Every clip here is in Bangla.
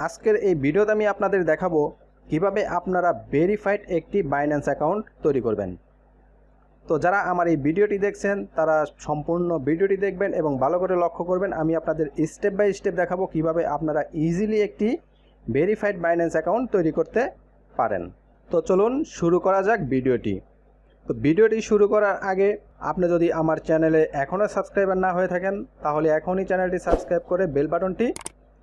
আজকের এই ভিডিওতে আমি আপনাদের দেখাবো কিভাবে আপনারা ভেরিফাইড একটি বাইন্যান্স অ্যাকাউন্ট তৈরি করবেন। তো যারা আমার এই ভিডিওটি দেখছেন তারা সম্পূর্ণ ভিডিওটি দেখবেন এবং ভালো করে লক্ষ্য করবেন। আমি আপনাদের স্টেপ বাই স্টেপ দেখাবো কিভাবে আপনারা ইজিলি একটি ভেরিফাইড বাইন্যান্স অ্যাকাউন্ট তৈরি করতে পারেন। তো চলুন শুরু করা যাক ভিডিওটি। তো ভিডিওটি শুরু করার আগে আপনি যদি আমার চ্যানেলে এখনও সাবস্ক্রাইবার না হয়ে থাকেন তাহলে এখনই চ্যানেলটি সাবস্ক্রাইব করে বেল বাটনটি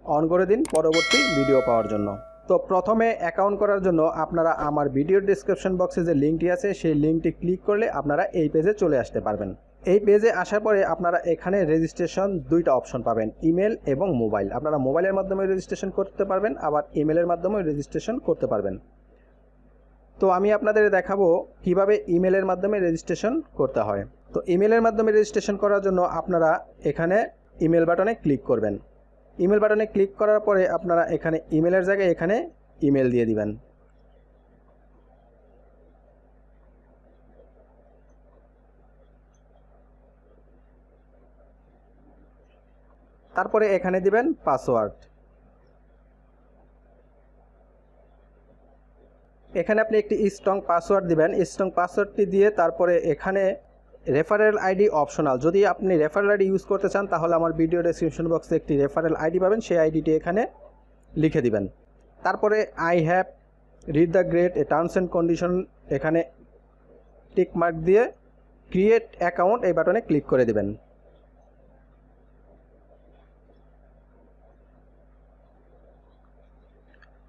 অন করে দিন পরবর্তী ভিডিও পাওয়ার জন্য। তো প্রথমে অ্যাকাউন্ট করার জন্য আপনারা আমার ভিডিওর ডেসক্রিপশন বক্সে যে লিঙ্কটি আছে সেই লিঙ্কটি ক্লিক করলে আপনারা এই পেজে চলে আসতে পারবেন। এই পেজে আসার পরে আপনারা এখানে রেজিস্ট্রেশন দুইটা অপশন পাবেন, ইমেল এবং মোবাইল। আপনারা মোবাইলের মাধ্যমে রেজিস্ট্রেশন করতে পারবেন, আবার ইমেলের মাধ্যমে রেজিস্ট্রেশন করতে পারবেন। তো আমি আপনাদের দেখাবো কিভাবে ইমেলের মাধ্যমে রেজিস্ট্রেশন করতে হয়। তো ইমেলের মাধ্যমে রেজিস্ট্রেশন করার জন্য আপনারা এখানে ইমেল বাটনে ক্লিক করবেন। ইমেল বাটনে ক্লিক করার পরে আপনারা এখানে ইমেলের জায়গায় এখানে ইমেল দিয়ে দিবেন। তারপরে এখানে দিবেন পাসওয়ার্ড। এখানে আপনি একটি স্ট্রং পাসওয়ার্ড দিবেন। স্ট্রং পাসওয়ার্ডটি দিয়ে তারপরে এখানে রেফারেল আইডি অপশনাল। যদি আপনি রেফারেল আইডি ইউজ করতে চান তাহলে আমার ভিডিও ডেসক্রিপশন বক্সে একটি রেফারেল আইডি পাবেন, সেই আইডিটি এখানে লিখে দিবেন। তারপরে I have read the grade A terms and condition এখানে টিক মার্ক দিয়ে ক্রিয়েট অ্যাকাউন্ট এই বাটনে ক্লিক করে দিবেন।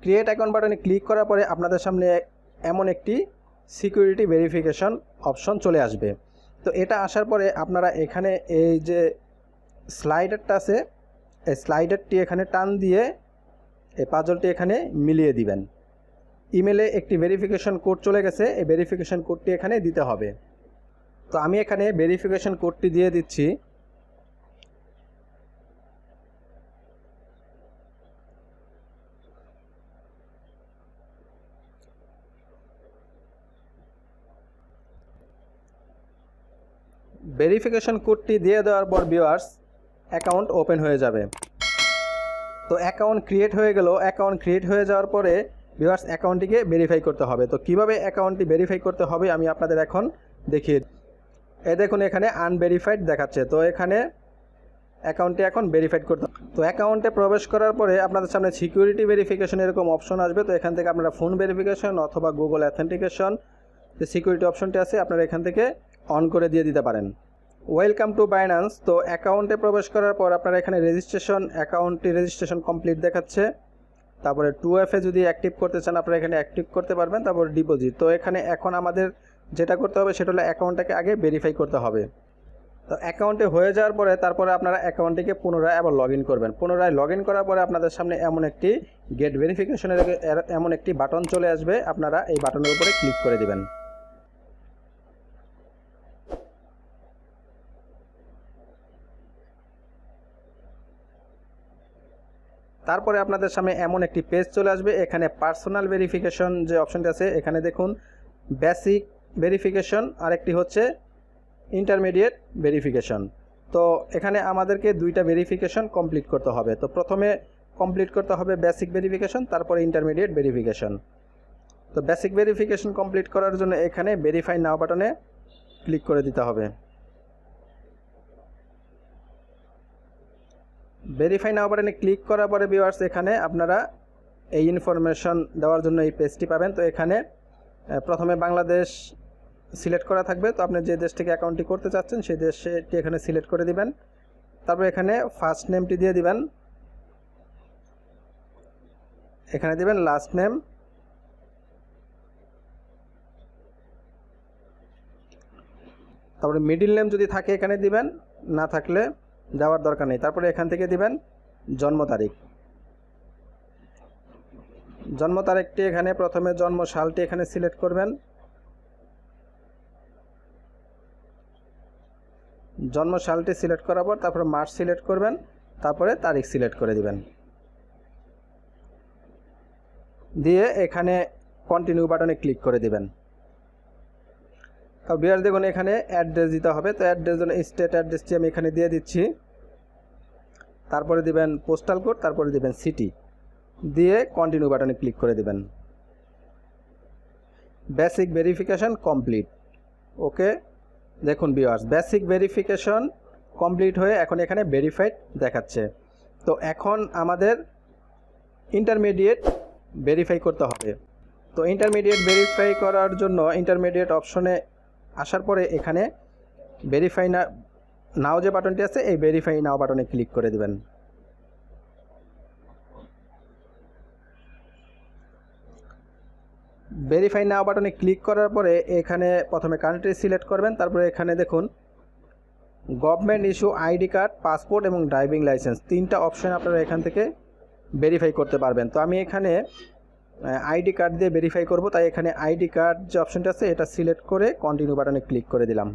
ক্রিয়েট অ্যাকাউন্ট বাটনে ক্লিক করার পরে আপনাদের সামনে এমন একটি সিকিউরিটি ভেরিফিকেশন অপশন চলে আসবে। তো এটা আসার পরে আপনারা এখানে এই যে স্লাইডারটা আছে এই স্লাইডারটি এখানে টান দিয়ে এই পাজলটি এখানে মিলিয়ে দিবেন। ইমেলে একটি ভেরিফিকেশন কোড চলে গেছে, এই ভেরিফিকেশন কোডটি এখানে দিতে হবে। তো আমি এখানে ভেরিফিকেশন কোডটি দিয়ে দিচ্ছি। ভেরিফিকেশন কোডটি দিয়ে দেওয়ার পর ভিউয়ার্স অ্যাকাউন্ট ওপেন হয়ে যাবে। তো অ্যাকাউন্ট ক্রিয়েট হয়ে গেল। অ্যাকাউন্ট ক্রিয়েট হয়ে যাওয়ার পরে ভিউয়ার্স অ্যাকাউন্টটিকে ভেরিফাই করতে হবে। তো কিভাবে অ্যাকাউন্টটি ভেরিফাই করতে হবে আমি আপনাদের এখন দেখিয়ে। এই দেখুন এখানে আনভেরিফাইড দেখাচ্ছে। তো এখানে অ্যাকাউন্টটি এখন ভেরিফাইড করতে হবে। তো অ্যাকাউন্টে প্রবেশ করার পরে আপনাদের সামনে সিকিউরিটি ভেরিফিকেশন এরকম অপশন আসবে। তো এখান থেকে আপনারা ফোন ভেরিফিকেশন অথবা গুগল অথেন্টিকেশন যে সিকিউরিটি অপশনটি আছে আপনারা এখান থেকে অন করে দিয়ে দিতে পারেন। Welcome to Binance. তো অ্যাকাউন্টে প্রবেশ করার পর আপনারা এখানে রেজিস্ট্রেশন অ্যাকাউন্টটি রেজিস্ট্রেশন কমপ্লিট দেখাচ্ছে। তারপরে 2FA যদি অ্যাক্টিভ করতে চান আপনারা এখানে অ্যাক্টিভ করতে পারবেন। তারপর ডিপোজিট। তো এখানে এখন আমাদের যেটা করতে হবে সেটা হলো অ্যাকাউন্টটাকে আগে ভেরিফাই করতে হবে। তো অ্যাকাউন্টে হয়ে যাওয়ার পরে তারপরে আপনারা অ্যাকাউন্টটিকে পুনরায় আবার লগ ইন করবেন। পুনরায় লগ ইন করার পরে আপনাদের সামনে এমন একটি গেট ভেরিফিকেশনের এমন একটি বাটন চলে আসবে। আপনারা এই বাটনের উপরে ক্লিক করে দেবেন। তারপরে আপনাদের সামনে এমন একটি পেজ চলে আসবে। এখানে পার্সোনাল ভেরিফিকেশন যে অপশনটি আছে এখানে দেখুন বেসিক ভেরিফিকেশন আর একটি হচ্ছে ইন্টারমিডিয়েট ভেরিফিকেশন। তো এখানে আমাদেরকে দুইটা ভেরিফিকেশন কমপ্লিট করতে হবে। তো প্রথমে কমপ্লিট করতে হবে বেসিক ভেরিফিকেশন, তারপরে ইন্টারমিডিয়েট ভেরিফিকেশন। তো বেসিক ভেরিফিকেশন কমপ্লিট করার জন্য এখানে ভেরিফাই নাও বাটনে ক্লিক করে দিতে হবে। ভেরিফাই নাও বাটনে ক্লিক করার পরে ভিউয়ার্স এখানে আপনারা এই ইনফরমেশন দেওয়ার জন্য এই পেজটি পাবেন। তো এখানে প্রথমে বাংলাদেশ সিলেক্ট করা থাকবে। তো আপনি যে দেশ থেকে অ্যাকাউন্টটি করতে চাচ্ছেন সেই দেশটি এখানে সিলেক্ট করে দিবেন। তারপর এখানে ফার্স্ট নেমটি দিয়ে দিবেন, এখানে দিবেন লাস্ট নেম, তারপরে মিডিল নেম যদি থাকে এখানে দিবেন, না থাকলে দেওয়ার দরকার নেই। তারপরে এখান থেকে দিবেন জন্ম তারিখ। জন্ম তারিখটি এখানে প্রথমে জন্ম সালটি এখানে সিলেক্ট করবেন। জন্ম সালটি সিলেক্ট করার পর তারপরে মাস সিলেক্ট করবেন, তারপরে তারিখ সিলেক্ট করে দিবেন। দিয়ে এখানে কন্টিনিউ বাটনে ক্লিক করে দিবেন। তো ভিউয়ার্স দেখুন এখানে অ্যাড্রেস দিতে হবে। তো অ্যাড্রেস জন্য স্টেট অ্যাড্রেসটি আমি এখানে দিয়ে দিচ্ছি। তারপরে দিবেন পোস্টাল কোড, তারপরে দিবেন সিটি। দিয়ে কন্টিনিউ বাটনে ক্লিক করে দেবেন। Basic verification complete. ওকে, দেখুন ভিউয়ার্স, বেসিক ভেরিফিকেশন কমপ্লিট হয়ে এখন এখানে ভেরিফাইড দেখাচ্ছে। তো এখন আমাদের ইন্টারমিডিয়েট ভেরিফাই করতে হবে। তো ইন্টারমিডিয়েট ভেরিফাই করার জন্য ইন্টারমিডিয়েট অপশনে আসার পরে এখানে ভেরিফাই নাও যে বাটনটি আছে এই ভেরিফাই নাও বাটনে ক্লিক করে দেবেন। ভেরিফাই নাও বাটনে ক্লিক করার পরে এখানে প্রথমে কান্ট্রি সিলেক্ট করবেন, তারপরে এখানে দেখুন government issue ID card, passport এবং ড্রাইভিং লাইসেন্স, তিনটা অপশন আপনারা এখান থেকে ভেরিফাই করতে পারবেন। তো আমি এখানে আইডি কার্ড দিয়ে ভেরিফাই করব, তাই এখানে আইডি কার্ড যে অপশনটা আছে এটা সিলেক্ট করে কন্টিনিউ বাটনে ক্লিক করে দিলাম।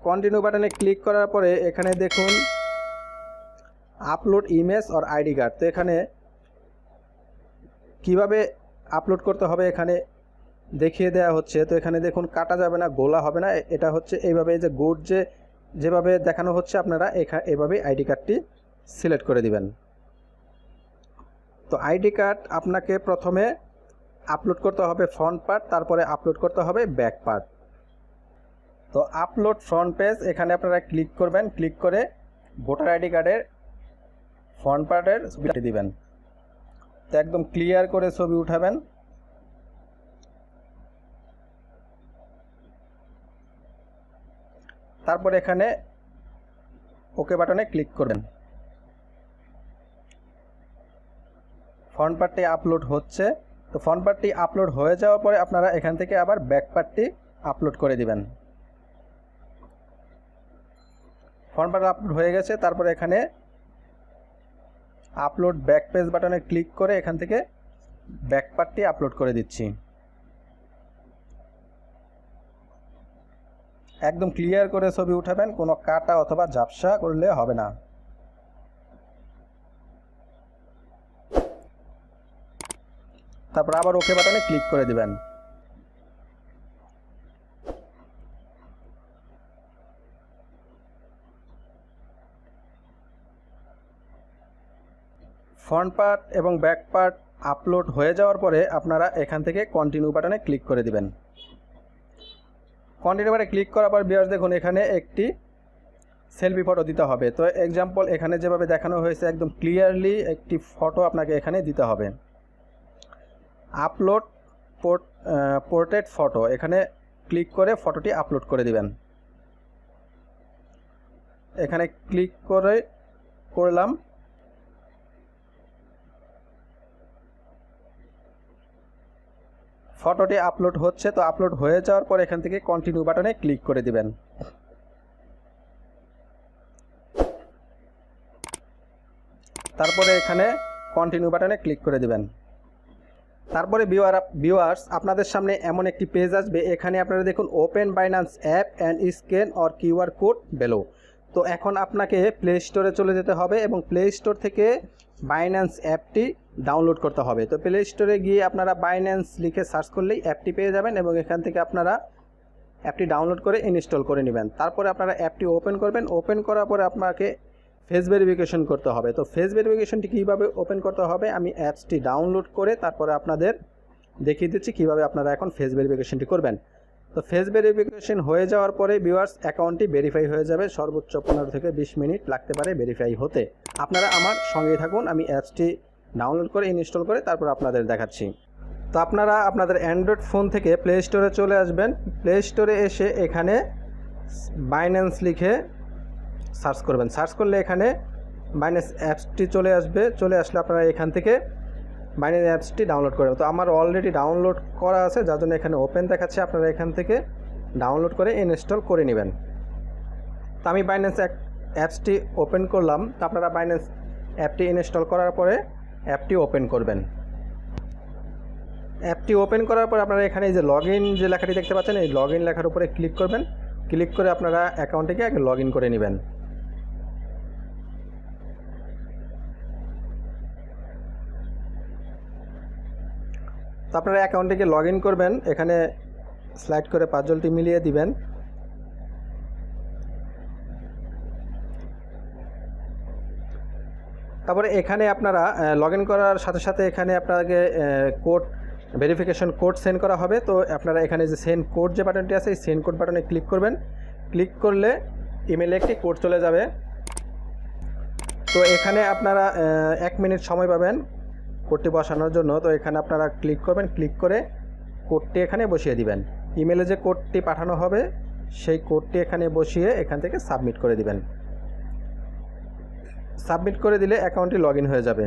কন্টিনিউ বাটনে ক্লিক করার পরে এখানে দেখুন upload image or ID card. তো এখানে কিভাবে আপলোড করতে হবে এখানে দেখিয়ে দেওয়া হচ্ছে। তো এখানে দেখুন কাটা যাবে না, গোলা হবে না, এটা হচ্ছে এইভাবে যে গুড যেভাবে দেখানো হচ্ছে আপনারা এভাবেই আইডি কার্ডটি সিলেক্ট করে দিবেন। তো আইডি কার্ড আপনাকে প্রথমে আপলোড করতে হবে ফ্রন্ট পার্ট, তারপরে আপলোড করতে হবে ব্যাক পার্ট। তো আপলোড ফ্রন্ট পেজ এখানে আপনারা ক্লিক করবেন, ক্লিক করে ভোটার আইডি কার্ডের ফ্রন্ট পার্টের ছবিটি দিবেন। তো একদম ক্লিয়ার করে ছবি উঠাবেন। তারপর এখানে ওকে বাটনে ক্লিক করবেন। ফ্রন্ট পার্টটি আপলোড হচ্ছে। তো ফ্রন্ট পার্টটি আপলোড হয়ে যাওয়ার পরে আপনারা এখান থেকে আবার ব্যাক পার্টটি আপলোড করে দিবেন। ফ্রন্ট পার্ট আপলোড হয়ে গেছে, তারপরে এখানে আপলোড ব্যাক পেজ বাটনে ক্লিক করে এখান থেকে ব্যাক পার্টটি আপলোড করে দিচ্ছি। একদম ক্লিয়ার করে ছবি উঠাবেন, কোনো কাটা অথবা ঝাপসা করলে হবে না। তারপর আবার ওকে বাটনে ক্লিক করে দিবেন। ফ্রন্ট পার্ট এবং ব্যাক পার্ট আপলোড হয়ে যাওয়ার পরে আপনারা এখান থেকে কন্টিনিউ বাটনে ক্লিক করে দিবেন। কন্টিনিউ বাটনে ক্লিক করার পর ভিউয়ার্স দেখুন এখানে একটি সেলফি ফটো দিতে হবে। তো এক্সাম্পল এখানে যেভাবে দেখানো হয়েছে একদম ক্লিয়ারলি একটি ফটো আপনাকে এখানে দিতে হবে। আপলোড পোর্ট্রেট ফটো, এখানে ক্লিক করে ফটোটি আপলোড করে দিবেন। এখানে ক্লিক করলাম। ফটোটি আপলোড হচ্ছে। তো আপলোড হয়ে যাওয়ার পর এখান থেকে কন্টিনিউ বাটনে ক্লিক করে দিবেন। তারপরে এখানে কন্টিনিউ বাটনে ক্লিক করে দিবেন। তারপরে ভিউয়ার্স আপনাদের সামনে এমন একটি পেজ আসবে, এখানে আপনারা দেখুন open Binance app and scan or QR code below. তো এখন আপনাকে প্লে স্টোরে চলে যেতে হবে এবং প্লে স্টোর থেকে বাইন্যান্স অ্যাপটি ডাউনলোড করতে হবে। তো প্লে স্টোরে গিয়ে আপনারা বাইন্যান্স লিখে সার্চ করলেই অ্যাপটি পেয়ে যাবেন এবং এখান থেকে আপনারা অ্যাপটি ডাউনলোড করে ইনস্টল করে নেবেন। তারপরে আপনারা অ্যাপটি ওপেন করবেন। ওপেন করার পরে আপনাকে ফেস ভেরিফিকেশন করতে হবে। তো ফেস ভেরিফিকেশনটি কীভাবে ওপেন করতে হবে আমি অ্যাপসটি ডাউনলোড করে তারপরে আপনাদের দেখিয়ে দিচ্ছি কীভাবে আপনারা এখন ফেস ভেরিফিকেশনটি করবেন। তো ফেস ভেরিফিকেশন হয়ে যাওয়ার পরে ভিউয়ার্স অ্যাকাউন্টটি ভেরিফাই হয়ে যাবে। সর্বোচ্চ 15 থেকে 20 মিনিট লাগতে পারে ভেরিফাই হতে। আপনারা আমার সঙ্গেই থাকুন, আমি অ্যাপসটি ডাউনলোড করে ইনস্টল করে তারপর আপনাদের দেখাচ্ছি। তো আপনারা আপনাদের অ্যান্ড্রয়েড ফোন থেকে প্লে স্টোরে চলে আসবেন। প্লে স্টোরে এসে এখানে বাইন্যান্স লিখে সার্চ করবেন। সার্চ করলে এখানে বাইন্যান্স অ্যাপসটি চলে আসবে। চলে আসলে আপনারা এখান থেকে বাইন্যান্স অ্যাপসটি ডাউনলোড করবেন। তো আমার অলরেডি ডাউনলোড করা আছে, যার জন্য এখানে ওপেন দেখাচ্ছে। আপনারা এখান থেকে ডাউনলোড করে ইনস্টল করে নেবেন। তো আমি বাইন্যান্স অ্যাপসটি ওপেন করলাম। তো আপনারা বাইন্যান্স অ্যাপটি ইনস্টল করার পরে অ্যাপটি ওপেন করবেন। অ্যাপটি ওপেন করার পর আপনারা এখানে এই যে লগ ইন যে লেখাটি দেখতে পাচ্ছেন এই লগ ইন লেখার উপরে ক্লিক করবেন। ক্লিক করে আপনারা অ্যাকাউন্টটিকে আগে লগ ইন করে নেবেন। তো আপনারা অ্যাকাউন্টটিকে লগ ইন করবেন, এখানে স্লাইড করে পাঁচজলটি মিলিয়ে দিবেন। তারপরে এখানে আপনারা লগ ইন করার সাথে সাথে এখানে আপনাকে কোড ভেরিফিকেশন কোড সেন্ড করা হবে। তো আপনারা এখানে যে সেন্ড কোড যে বাটনটি আছে এই সেন্ড কোড বাটনে ক্লিক করবেন। ক্লিক করলে ইমেলে একটি কোড চলে যাবে। তো এখানে আপনারা 1 মিনিট সময় পাবেন কোডটি বসানোর জন্য। তো এখানে আপনারা ক্লিক করবেন, ক্লিক করে কোডটি এখানে বসিয়ে দিবেন। ইমেলে যে কোডটি পাঠানো হবে সেই কোডটি এখানে বসিয়ে এখান থেকে সাবমিট করে দিবেন। সাবমিট করে দিলে অ্যাকাউন্টটি লগ ইন হয়ে যাবে।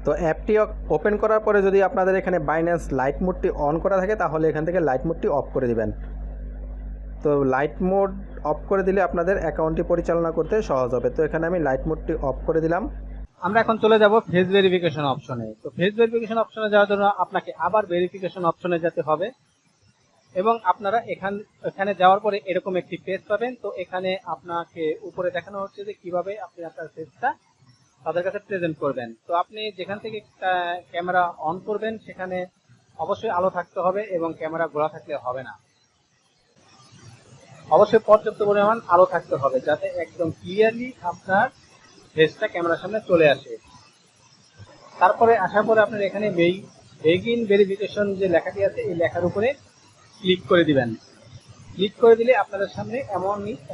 তো অ্যাপটি ওপেন করার পরে যদি আপনাদের এখানে বাইন্যান্স লাইট মোডটি অন করা থাকে তাহলে এখান থেকে লাইট মোডটি অফ করে দিবেন। তো লাইট মোড অফ করে দিলে আপনাদের অ্যাকাউন্টটি পরিচালনা করতে সহজ হবে। তো এখানে আমি লাইট মোডটি অফ করে দিলাম। আমরা এখন চলে যাব ফেস ভেরিফিকেশন অপশনে। তো ফেস ভেরিফিকেশন অপশনে যাওয়ার জন্য আপনাকে আবার ভেরিফিকেশন অপশনে যেতে হবে এবং আপনারা এখানে যাওয়ার পরে এরকম একটি পেজ পাবেন। তো এখানে আপনাকে উপরে দেখানো হচ্ছে যে কিভাবে আপনি আপনার ফেসটা তাদের কাছে প্রেজেন্ট করবেন। তো আপনি যেখান থেকে ক্যামেরা অন করবেন সেখানে অবশ্যই আলো থাকতে হবে এবং ক্যামেরা ঘোরা থাকলে হবে না। অবশ্যই পর্যাপ্ত পরিমাণ আলো থাকতে হবে যাতে একদম ক্লিয়ারলি আপনার ফেসটা ক্যামেরার সামনে চলে আসে। তারপরে আসার পরে আপনার এখানে বেগিন ভেরিফিকেশন যে লেখাটি আছে এই লেখার উপরে ক্লিক করে দিবেন। ক্লিক করে দিলে আপনাদের সামনে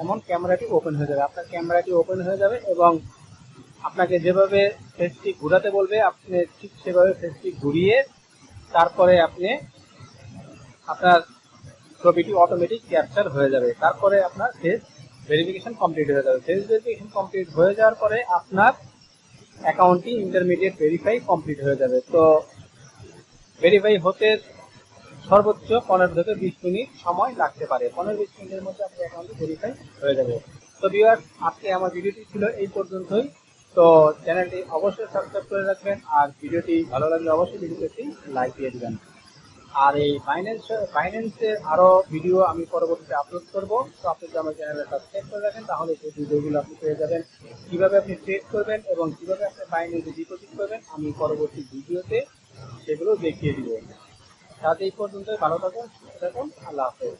এমন ক্যামেরাটি ওপেন হয়ে যাবে। আপনার ক্যামেরাটি ওপেন হয়ে যাবে এবং আপনাকে যেভাবে ফেসটি ঘুরাতে বলবে আপনি ঠিক সেভাবে ফেসটি ঘুরিয়ে তারপরে আপনি আপনার ছবিটি অটোমেটিক ক্যাপচার হয়ে যাবে। তারপরে আপনার ফেস ভেরিফিকেশন কমপ্লিট হয়ে যাবে। ফেস ভেরিফিকেশন কমপ্লিট হয়ে যাওয়ার পরে আপনার অ্যাকাউন্টটি ইন্টারমিডিয়েট ভেরিফাই কমপ্লিট হয়ে যাবে। তো ভেরিফাই হতে সর্বোচ্চ 15 থেকে 20 মিনিট সময় লাগতে পারে। 15-20 মিনিটের মধ্যে আপনার অ্যাকাউন্টটি ভেরিফাই হয়ে যাবে। তো ভিউয়ার্স, আজকে আমার ভিডিওটি ছিল এই পর্যন্তই। তো চ্যানেলটি অবশ্যই সাবস্ক্রাইব করে রাখবেন আর ভিডিওটি ভালো লাগলে অবশ্যই ভিডিওতে একটি লাইক দিয়ে দিবেন। আর এই বাইন্যান্সের আরো ভিডিও আমি পরবর্তীতে আপলোড করব। তো আপনি যদি আমার চ্যানেলে সাবস্ক্রাইব করে রাখেন তাহলে সেই ভিডিওগুলো আপনি পেয়ে যাবেন। কিভাবে আপনি ট্রেড করবেন এবং কিভাবে আপনি বাইন্যান্সে ডিপোজিট করবেন আমি পরবর্তী ভিডিওতে সেগুলো দেখিয়ে দিব। তাহলে এই পর্যন্ত ভালো থাকুন, সুস্থ থাকুন, আল্লাহ হাফেজ।